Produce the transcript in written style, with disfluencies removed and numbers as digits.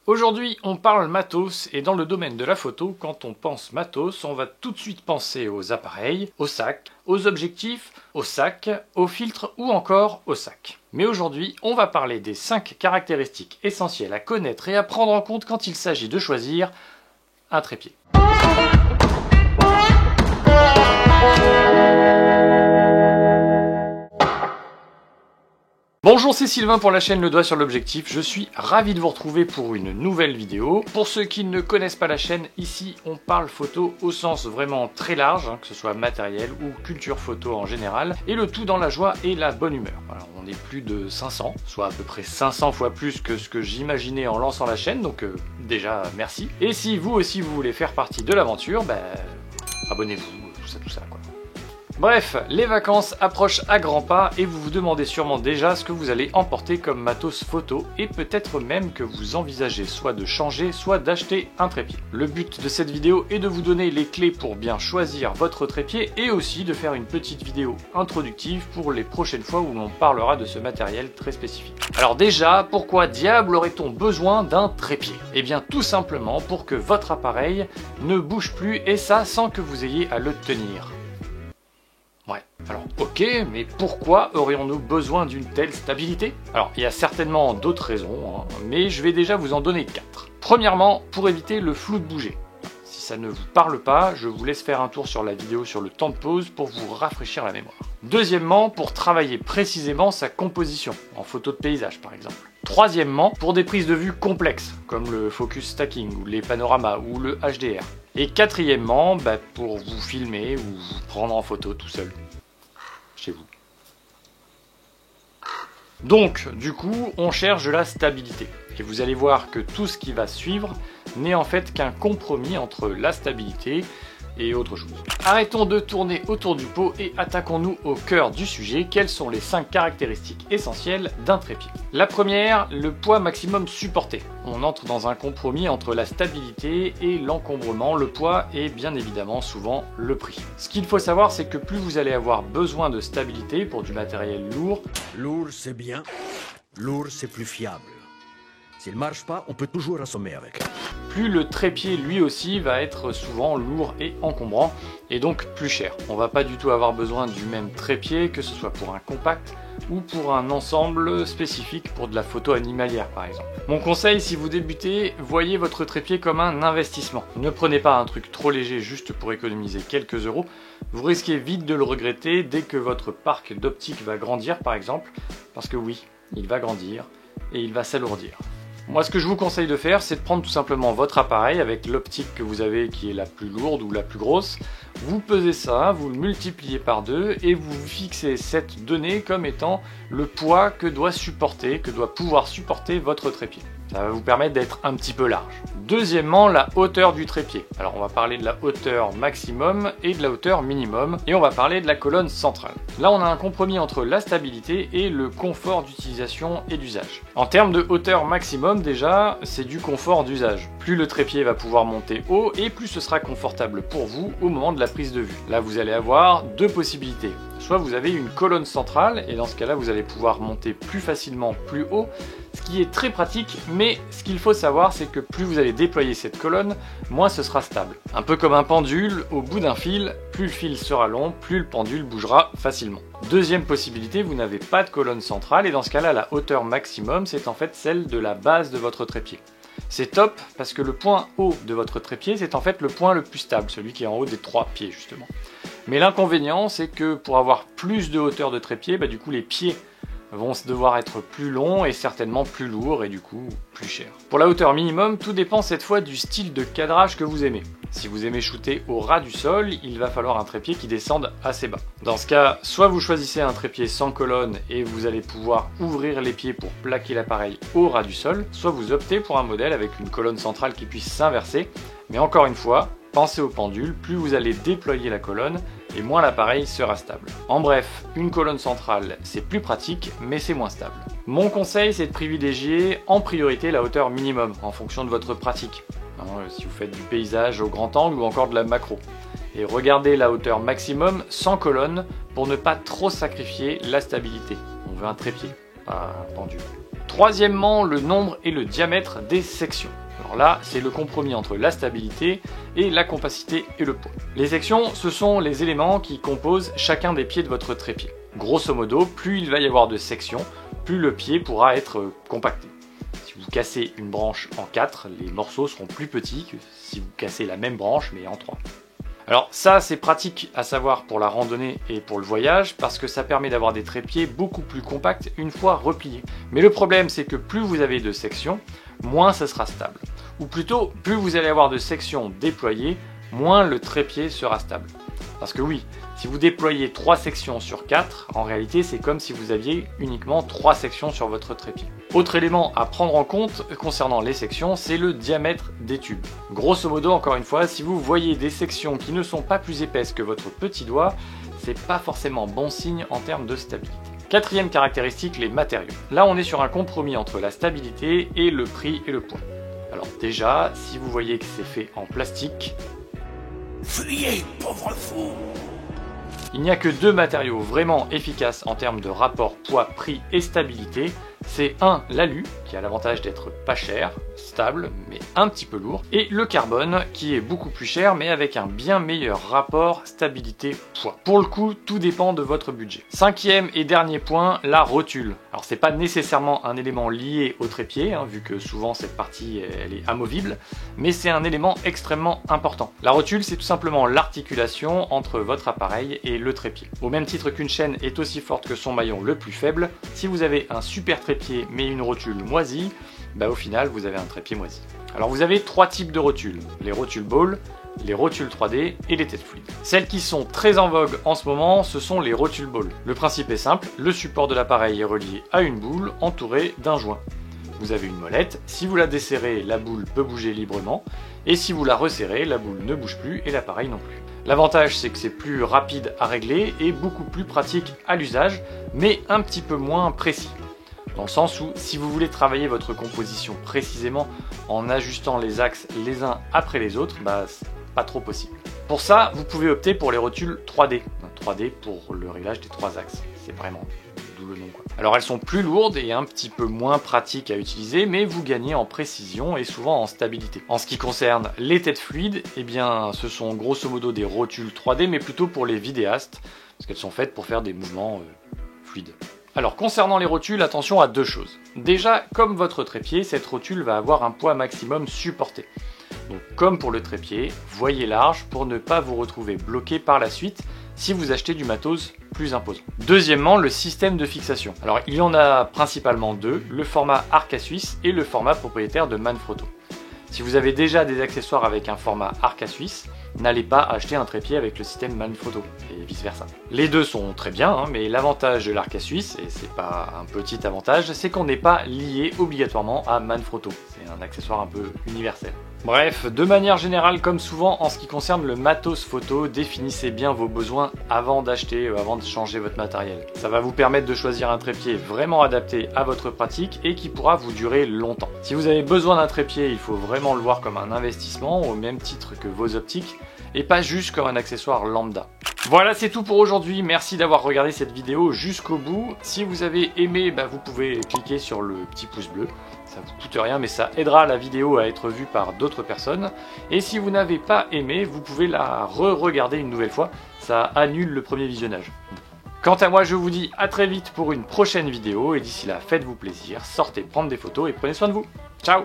Aujourd'hui, on parle matos et dans le domaine de la photo, quand on pense matos, on va tout de suite penser aux appareils, aux sacs, aux objectifs, aux sacs, aux filtres ou encore aux sacs. Mais aujourd'hui, on va parler des 5 caractéristiques essentielles à connaître et à prendre en compte quand il s'agit de choisir un trépied. Bonjour, c'est Sylvain pour la chaîne Le Doigt sur l'Objectif. Je suis ravi de vous retrouver pour une nouvelle vidéo. Pour ceux qui ne connaissent pas la chaîne, ici on parle photo au sens vraiment très large, que ce soit matériel ou culture photo en général, et le tout dans la joie et la bonne humeur. Alors, on est plus de 500, soit à peu près 500 fois plus que ce que j'imaginais en lançant la chaîne, donc déjà merci. Et si vous aussi vous voulez faire partie de l'aventure, abonnez-vous, tout ça quoi. Bref, les vacances approchent à grands pas et vous vous demandez sûrement déjà ce que vous allez emporter comme matos photo et peut-être même que vous envisagez soit de changer, soit d'acheter un trépied. Le but de cette vidéo est de vous donner les clés pour bien choisir votre trépied et aussi de faire une petite vidéo introductive pour les prochaines fois où l'on parlera de ce matériel très spécifique. Alors déjà, pourquoi diable aurait-on besoin d'un trépied? Eh bien tout simplement pour que votre appareil ne bouge plus et ça sans que vous ayez à le tenir. Ouais, alors ok, mais pourquoi aurions-nous besoin d'une telle stabilité? Alors il y a certainement d'autres raisons, mais je vais déjà vous en donner 4. Premièrement, pour éviter le flou de bouger. Si ça ne vous parle pas, je vous laisse faire un tour sur la vidéo sur le temps de pause pour vous rafraîchir la mémoire. Deuxièmement, pour travailler précisément sa composition, en photo de paysage par exemple. Troisièmement, pour des prises de vue complexes, comme le focus stacking, ou les panoramas, ou le HDR. Et quatrièmement, pour vous filmer ou vous prendre en photo tout seul, chez vous. Donc, du coup, on cherche de la stabilité. Et vous allez voir que tout ce qui va suivre n'est en fait qu'un compromis entre la stabilité et autre chose. Arrêtons de tourner autour du pot et attaquons-nous au cœur du sujet. Quelles sont les 5 caractéristiques essentielles d'un trépied? La première, le poids maximum supporté. On entre dans un compromis entre la stabilité et l'encombrement, le poids et bien évidemment souvent le prix. Ce qu'il faut savoir, c'est que plus vous allez avoir besoin de stabilité pour du matériel lourd. Lourd c'est bien, lourd c'est plus fiable. S'il marche pas, on peut toujours assommer avec. Plus le trépied lui aussi va être souvent lourd et encombrant et donc plus cher. On va pas du tout avoir besoin du même trépied, que ce soit pour un compact ou pour un ensemble spécifique pour de la photo animalière par exemple. Mon conseil, si vous débutez, voyez votre trépied comme un investissement. Ne prenez pas un truc trop léger juste pour économiser quelques euros. Vous risquez vite de le regretter dès que votre parc d'optique va grandir par exemple, parce que oui, il va grandir et il va s'alourdir. Moi, ce que je vous conseille de faire, c'est de prendre tout simplement votre appareil avec l'optique que vous avez qui est la plus lourde ou la plus grosse. Vous pesez ça, vous le multipliez par 2 et vous fixez cette donnée comme étant le poids que doit pouvoir supporter votre trépied. Ça va vous permettre d'être un petit peu large. Deuxièmement, la hauteur du trépied. Alors on va parler de la hauteur maximum et de la hauteur minimum et on va parler de la colonne centrale. Là on a un compromis entre la stabilité et le confort d'utilisation et d'usage. En termes de hauteur maximum déjà, c'est du confort d'usage. Plus le trépied va pouvoir monter haut et plus ce sera confortable pour vous au moment de la prise de vue. Là vous allez avoir deux possibilités. Soit vous avez une colonne centrale et dans ce cas-là vous allez pouvoir monter plus facilement plus haut, ce qui est très pratique, mais ce qu'il faut savoir c'est que plus vous allez déployer cette colonne, moins ce sera stable. Un peu comme un pendule, au bout d'un fil, plus le fil sera long, plus le pendule bougera facilement. Deuxième possibilité, vous n'avez pas de colonne centrale et dans ce cas-là la hauteur maximum c'est en fait celle de la base de votre trépied. C'est top parce que le point haut de votre trépied c'est en fait le point le plus stable, celui qui est en haut des 3 pieds justement. Mais l'inconvénient c'est que pour avoir plus de hauteur de trépied, du coup les pieds vont devoir être plus longs et certainement plus lourds et du coup plus chers. Pour la hauteur minimum, tout dépend cette fois du style de cadrage que vous aimez. Si vous aimez shooter au ras du sol, il va falloir un trépied qui descende assez bas. Dans ce cas, soit vous choisissez un trépied sans colonne et vous allez pouvoir ouvrir les pieds pour plaquer l'appareil au ras du sol, soit vous optez pour un modèle avec une colonne centrale qui puisse s'inverser. Mais encore une fois, pensez au pendule, plus vous allez déployer la colonne et moins l'appareil sera stable. En bref, une colonne centrale c'est plus pratique mais c'est moins stable. Mon conseil c'est de privilégier en priorité la hauteur minimum en fonction de votre pratique. Si vous faites du paysage au grand angle ou encore de la macro. Et regardez la hauteur maximum sans colonne pour ne pas trop sacrifier la stabilité. On veut un trépied, pas un pendule. Troisièmement, le nombre et le diamètre des sections. Alors là, c'est le compromis entre la stabilité et la compacité et le poids. Les sections, ce sont les éléments qui composent chacun des pieds de votre trépied. Grosso modo, plus il va y avoir de sections, plus le pied pourra être compacté. Si vous cassez une branche en 4, les morceaux seront plus petits que si vous cassez la même branche mais en 3. Alors ça, c'est pratique à savoir pour la randonnée et pour le voyage parce que ça permet d'avoir des trépieds beaucoup plus compacts une fois repliés. Mais le problème, c'est que plus vous avez de sections, moins ça sera stable. Ou plutôt, plus vous allez avoir de sections déployées, moins le trépied sera stable. Parce que oui, si vous déployez 3 sections sur 4, en réalité c'est comme si vous aviez uniquement 3 sections sur votre trépied. Autre élément à prendre en compte concernant les sections, c'est le diamètre des tubes. Grosso modo, encore une fois, si vous voyez des sections qui ne sont pas plus épaisses que votre petit doigt, c'est pas forcément bon signe en termes de stabilité. Quatrième caractéristique, les matériaux. Là on est sur un compromis entre la stabilité et le prix et le poids. Alors déjà, si vous voyez que c'est fait en plastique, fuyez, pauvre fou! Il n'y a que 2 matériaux vraiment efficaces en termes de rapport poids-prix et stabilité. C'est l'alu, qui a l'avantage d'être pas cher, stable, mais un petit peu lourd, et le carbone, qui est beaucoup plus cher, mais avec un bien meilleur rapport stabilité-poids. Pour le coup, tout dépend de votre budget. Cinquième et dernier point, la rotule. Alors c'est pas nécessairement un élément lié au trépied, vu que souvent cette partie elle est amovible, mais c'est un élément extrêmement important. La rotule, c'est tout simplement l'articulation entre votre appareil et le trépied. Au même titre qu'une chaîne est aussi forte que son maillon le plus faible, si vous avez un super trépied mais une rotule moisie, au final vous avez un trépied moisi. Alors vous avez 3 types de rotules, les rotules ball, les rotules 3D et les têtes fluides. Celles qui sont très en vogue en ce moment, ce sont les rotules ball. Le principe est simple, le support de l'appareil est relié à une boule entourée d'un joint. Vous avez une molette, si vous la desserrez, la boule peut bouger librement, et si vous la resserrez, la boule ne bouge plus et l'appareil non plus. L'avantage, c'est que c'est plus rapide à régler et beaucoup plus pratique à l'usage, mais un petit peu moins précis. Dans le sens où, si vous voulez travailler votre composition précisément en ajustant les axes les uns après les autres, c'est pas trop possible. Pour ça, vous pouvez opter pour les rotules 3D. 3D pour le réglage des 3 axes. C'est vraiment d'où le nom, quoi. Alors elles sont plus lourdes et un petit peu moins pratiques à utiliser, mais vous gagnez en précision et souvent en stabilité. En ce qui concerne les têtes fluides, ce sont grosso modo des rotules 3D, mais plutôt pour les vidéastes, parce qu'elles sont faites pour faire des mouvements fluides. Alors concernant les rotules, attention à 2 choses. Déjà, comme votre trépied, cette rotule va avoir un poids maximum supporté. Donc comme pour le trépied, voyez large pour ne pas vous retrouver bloqué par la suite si vous achetez du matos plus imposant. Deuxièmement, le système de fixation. Alors il y en a principalement 2, le format arc à suisse et le format propriétaire de Manfrotto. Si vous avez déjà des accessoires avec un format arc à suisse, n'allez pas acheter un trépied avec le système Manfrotto, et vice versa. Les deux sont très bien, mais l'avantage de l'arc à suisse, et c'est pas un petit avantage, c'est qu'on n'est pas lié obligatoirement à Manfrotto. C'est un accessoire un peu universel. Bref, de manière générale, comme souvent en ce qui concerne le matos photo, définissez bien vos besoins avant d'acheter, avant de changer votre matériel. Ça va vous permettre de choisir un trépied vraiment adapté à votre pratique et qui pourra vous durer longtemps. Si vous avez besoin d'un trépied, il faut vraiment le voir comme un investissement au même titre que vos optiques et pas juste comme un accessoire lambda. Voilà, c'est tout pour aujourd'hui. Merci d'avoir regardé cette vidéo jusqu'au bout. Si vous avez aimé, vous pouvez cliquer sur le petit pouce bleu. Ça vous coûte rien, mais ça aidera la vidéo à être vue par d'autres personnes. Et si vous n'avez pas aimé, vous pouvez la re-regarder une nouvelle fois. Ça annule le premier visionnage. Quant à moi, je vous dis à très vite pour une prochaine vidéo. Et d'ici là, faites-vous plaisir, sortez prendre des photos et prenez soin de vous. Ciao!